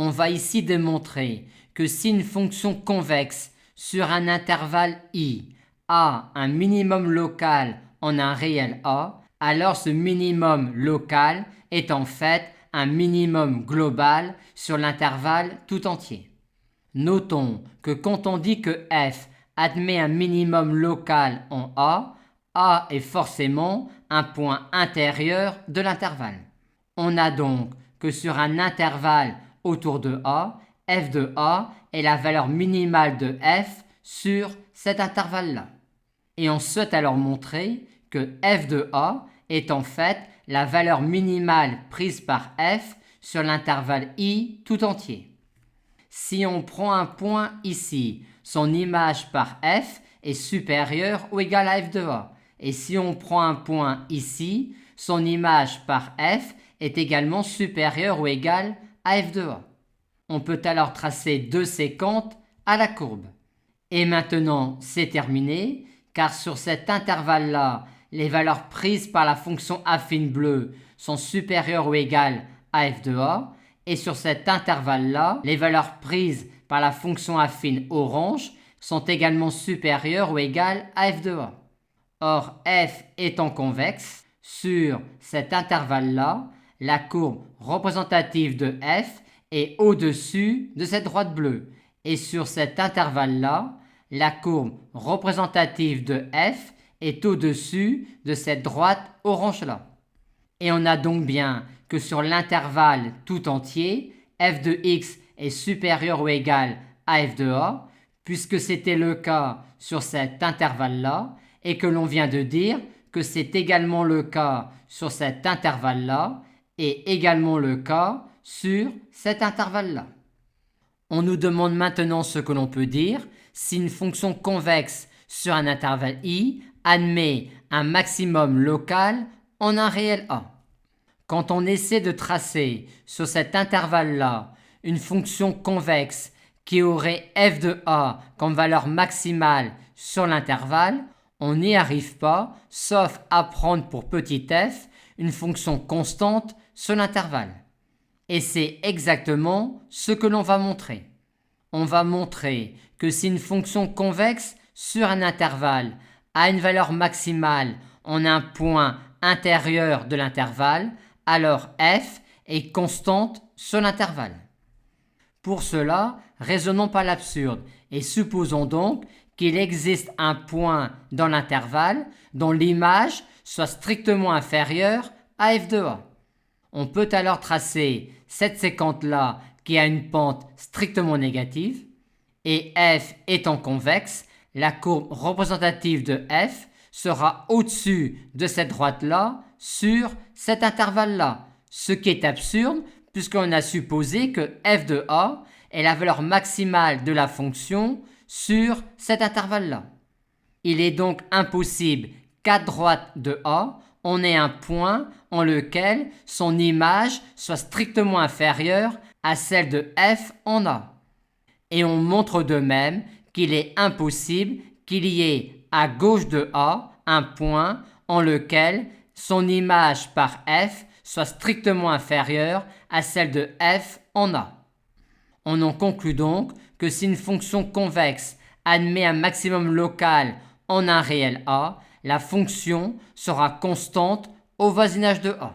On va ici démontrer que si une fonction convexe sur un intervalle i a un minimum local en un réel a, alors ce minimum local est en fait un minimum global sur l'intervalle tout entier. Notons que quand on dit que f admet un minimum local en a est forcément un point intérieur de l'intervalle. On a donc que sur un intervalle autour de a, f de a est la valeur minimale de f sur cet intervalle-là. Et on souhaite alors montrer que f de a est en fait la valeur minimale prise par f sur l'intervalle i tout entier. Si on prend un point ici, son image par f est supérieure ou égale à f de a. Et si on prend un point ici, son image par f est également supérieure ou égale à f de a. On peut alors tracer deux séquentes à la courbe. Et maintenant, c'est terminé, car sur cet intervalle-là, les valeurs prises par la fonction affine bleue sont supérieures ou égales à f de a, et sur cet intervalle-là, les valeurs prises par la fonction affine orange sont également supérieures ou égales à f de a. Or, f étant convexe, sur cet intervalle-là, la courbe représentative de f est au-dessus de cette droite bleue, et sur cet intervalle-là, la courbe représentative de f est au-dessus de cette droite orange-là. Et on a donc bien que sur l'intervalle tout entier, f de x est supérieur ou égal à f de a, puisque c'était le cas sur cet intervalle-là, et que l'on vient de dire que c'est également le cas sur cet intervalle-là, et également le cas sur cet intervalle-là. On nous demande maintenant ce que l'on peut dire si une fonction convexe sur un intervalle i admet un maximum local en un réel a. Quand on essaie de tracer sur cet intervalle-là une fonction convexe qui aurait f de a comme valeur maximale sur l'intervalle, on n'y arrive pas, sauf à prendre pour petit f une fonction constante sur l'intervalle. Et c'est exactement ce que l'on va montrer. On va montrer que si une fonction convexe sur un intervalle a une valeur maximale en un point intérieur de l'intervalle, alors f est constante sur l'intervalle. Pour cela, raisonnons par l'absurde et supposons donc qu'il existe un point dans l'intervalle dont l'image soit strictement inférieure à f de a. On peut alors tracer cette séquente-là qui a une pente strictement négative, et f étant convexe, la courbe représentative de f sera au-dessus de cette droite-là sur cet intervalle-là, ce qui est absurde puisqu'on a supposé que f de a est la valeur maximale de la fonction sur cet intervalle-là. Il est donc impossible qu'à droite de a, on ait un point en lequel son image soit strictement inférieure à celle de f en a. Et on montre de même qu'il est impossible qu'il y ait à gauche de a un point en lequel son image par f soit strictement inférieure à celle de f en a. On en conclut donc que si une fonction convexe admet un maximum local en un réel a, la fonction sera constante au voisinage de a.